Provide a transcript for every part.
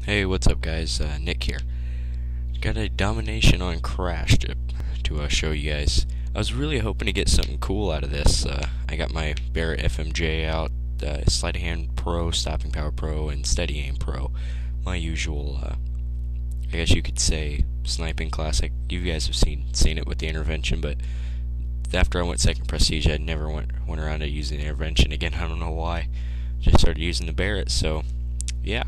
Hey, what's up, guys? Nick here. Got a domination on Crash to show you guys. I was really hoping to get something cool out of this. I got my Barrett FMJ out, Sleight of Hand Pro, Stopping Power Pro, and Steady Aim Pro. My usual, I guess you could say, sniping classic. You guys have seen it with the intervention, but after I went second prestige, I never went around to using the intervention again. I don't know why. Just started using the Barrett, so yeah.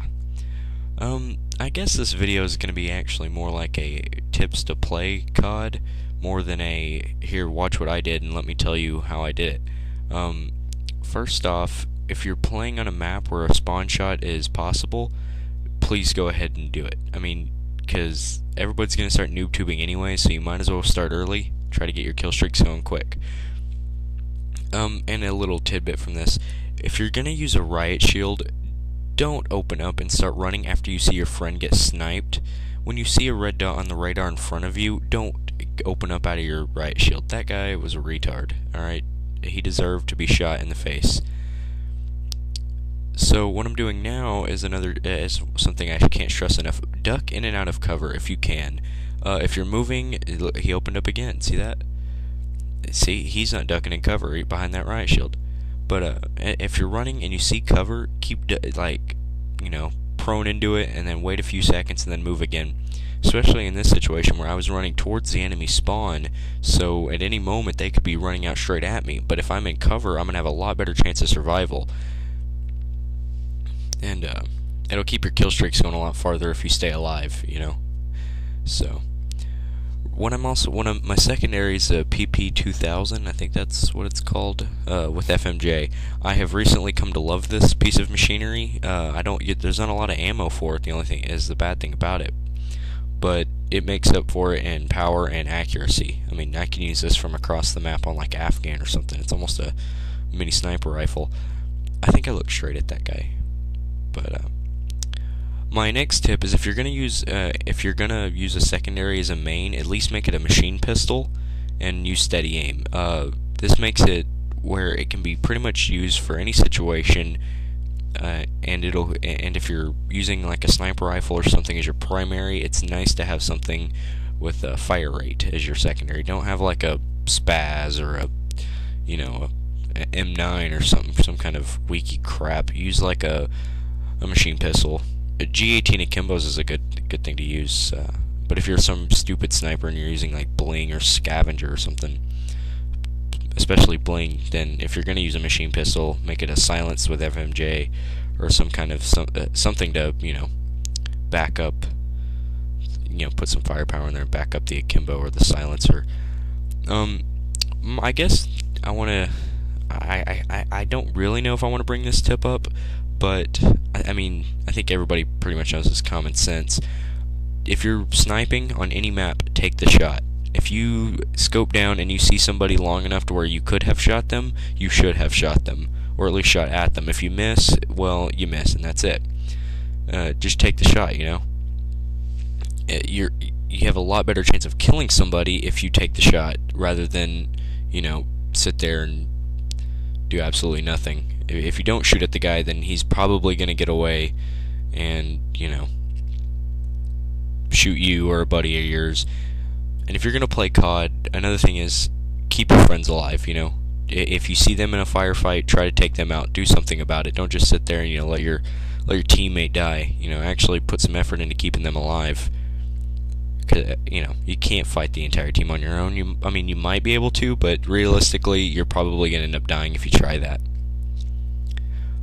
I guess this video is going to be actually more like a tips to play COD, more than a here, watch what I did and let me tell you how I did it. First off, if you're playing on a map where a spawn shot is possible, please go ahead and do it. I mean, because everybody's going to start noob tubing anyway, so you might as well start early, try to get your kill streaks going quick. And a little tidbit from this, if you're going to use a riot shield, don't open up and start running after you see your friend get sniped. When you see a red dot on the radar in front of you, don't open up out of your riot shield. That guy was a retard, alright? He deserved to be shot in the face. So what I'm doing now is something I can't stress enough. Duck in and out of cover if you can. If you're moving, he opened up again. See that? See, he's not ducking in cover behind that riot shield. But if you're running and you see cover, keep prone into it, and then wait a few seconds and then move again. Especially in this situation where I was running towards the enemy spawn, so at any moment they could be running out straight at me. But if I'm in cover, I'm gonna have a lot better chance of survival, and it'll keep your kill streaks going a lot farther if you stay alive. So. One of my secondaries, PP2000, I think that's what it's called, with FMJ. I have recently come to love this piece of machinery. There's not a lot of ammo for it. The only thing is the bad thing about it, but it makes up for it in power and accuracy. I mean, I can use this from across the map on like Afghan or something. It's almost a mini sniper rifle. I think I looked straight at that guy, but my next tip is if you're gonna use a secondary as a main, at least make it a machine pistol and use steady aim. This makes it where it can be pretty much used for any situation, and if you're using like a sniper rifle or something as your primary, it's nice to have something with a fire rate as your secondary. Don't have like a spaz or a M9 or some kind of weaky crap. Use like a machine pistol. G18 akimbos is a good thing to use, but if you're some stupid sniper and you're using like bling or scavenger or something, especially bling, then if you're going to use a machine pistol, make it a silence with FMJ or some kind of something to back up, put some firepower in there and back up the akimbo or the silencer. I guess I don't really know if I want to bring this tip up, but I mean, I think everybody pretty much knows this common sense. If you're sniping on any map, take the shot. If you scope down and you see somebody long enough to where you could have shot them, you should have shot them, or at least shot at them. If you miss, well, you miss, and that's it. Just take the shot, You have a lot better chance of killing somebody if you take the shot, rather than, sit there and do absolutely nothing. If you don't shoot at the guy, then he's probably going to get away and, shoot you or a buddy of yours. And if you're going to play COD, another thing is keep your friends alive, If you see them in a firefight, try to take them out. Do something about it. Don't just sit there and, let your teammate die. Actually put some effort into keeping them alive. Cause, you can't fight the entire team on your own. You might be able to, but realistically, you're probably going to end up dying if you try that.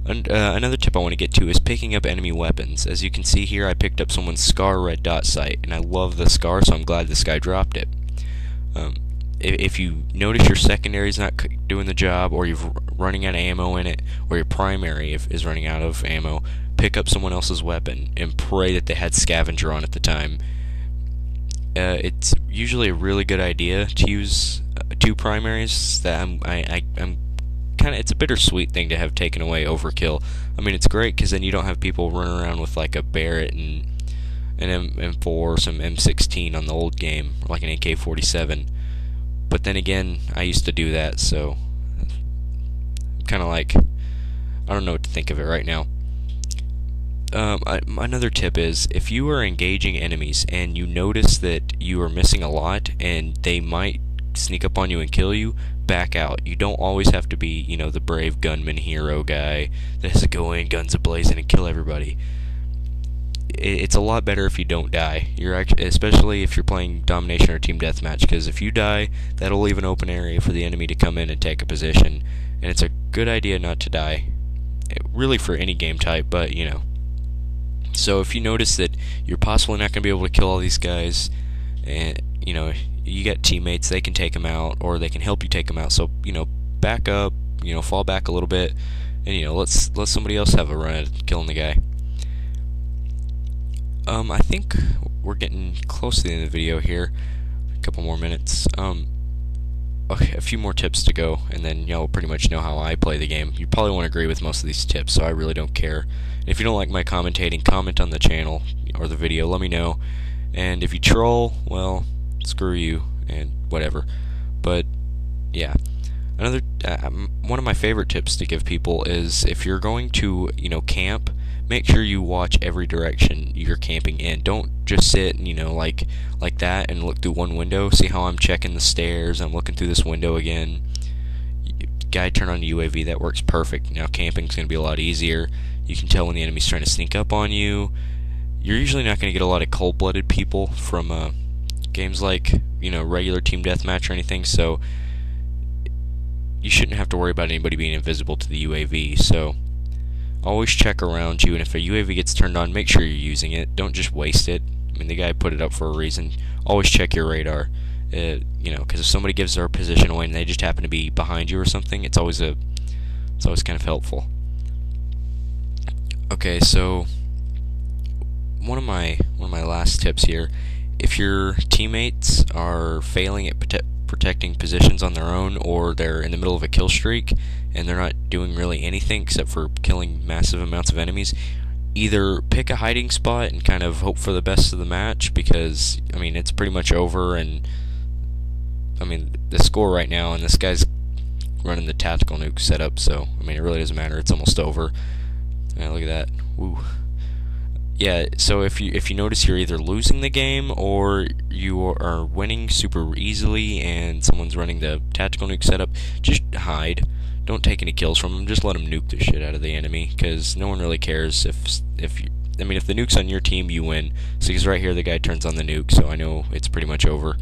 And another tip I want to get to is picking up enemy weapons. As you can see here, I picked up someone's SCAR red dot sight, and I love the SCAR, so I'm glad this guy dropped it. If you notice your secondary is not doing the job, or you're running out of ammo in it, or your primary is running out of ammo, pick up someone else's weapon and pray that they had scavenger on at the time. It's usually a really good idea to use two primaries. It's a bittersweet thing to have taken away overkill. I mean, it's great because then you don't have people running around with like a Barrett and an M4 or some M16 on the old game, or like an AK-47. But then again, I used to do that, so I'm kind of like, I don't know what to think of it right now. Another tip is if you are engaging enemies and you notice that you are missing a lot and they might sneak up on you and kill you, back out. You don't always have to be, the brave gunman hero guy that has to go in guns a-blazing and kill everybody. It's a lot better if you don't die. Especially if you're playing domination or team deathmatch, because if you die, that'll leave an open area for the enemy to come in and take a position, and it's a good idea not to die. Really for any game type, but So if you notice that you're possibly not going to be able to kill all these guys, and you got teammates, they can take them out, or they can help you take them out. So back up, fall back a little bit, and let somebody else have a run at killing the guy. I think we're getting close to the end of the video here. A couple more minutes. Okay, a few more tips to go, and then y'all pretty much know how I play the game. You probably won't agree with most of these tips, so I really don't care. And if you don't like my commentating, comment on the channel or the video. Let me know. And if you troll, well, screw you and whatever. But yeah, another one of my favorite tips to give people is if you're going to camp, make sure you watch every direction you're camping in. Don't just sit and like that and look through one window. See how I'm checking the stairs, I'm looking through this window again. Guy, turn on the UAV, that works perfect. Now camping's going to be a lot easier. You can tell when the enemy's trying to sneak up on you. You're usually not going to get a lot of cold-blooded people from games like regular team deathmatch or anything, so you shouldn't have to worry about anybody being invisible to the UAV. So always check around you, and if a UAV gets turned on, make sure you're using it. Don't just waste it. I mean, the guy put it up for a reason. Always check your radar. Because if somebody gives their position away and they just happen to be behind you or something, it's always kind of helpful. Okay, so one of my last tips here: if your teammates are failing at protecting positions on their own, or they're in the middle of a kill streak and they're not doing really anything except for killing massive amounts of enemies, either pick a hiding spot and kind of hope for the best of the match, because it's pretty much over, and the score right now, and this guy's running the tactical nuke setup, so it really doesn't matter, it's almost over. Yeah, look at that. Woo. Yeah, so if you notice you're either losing the game or you are winning super easily and someone's running the tactical nuke setup, just hide. Don't take any kills from them. Just let them nuke the shit out of the enemy, because no one really cares if the nuke's on your team, you win. So because right here the guy turns on the nuke, so I know it's pretty much over.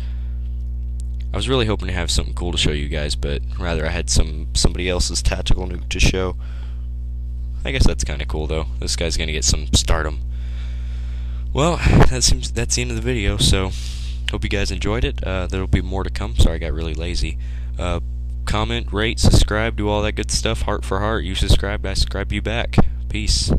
I was really hoping to have something cool to show you guys, but rather I had somebody else's tactical nuke to show. I guess that's kind of cool though. This guy's gonna get some stardom. Well, that's the end of the video, so hope you guys enjoyed it. There'll be more to come. Sorry, I got really lazy. Comment, rate, subscribe, do all that good stuff. Heart for heart. You subscribed, I subscribe you back. Peace.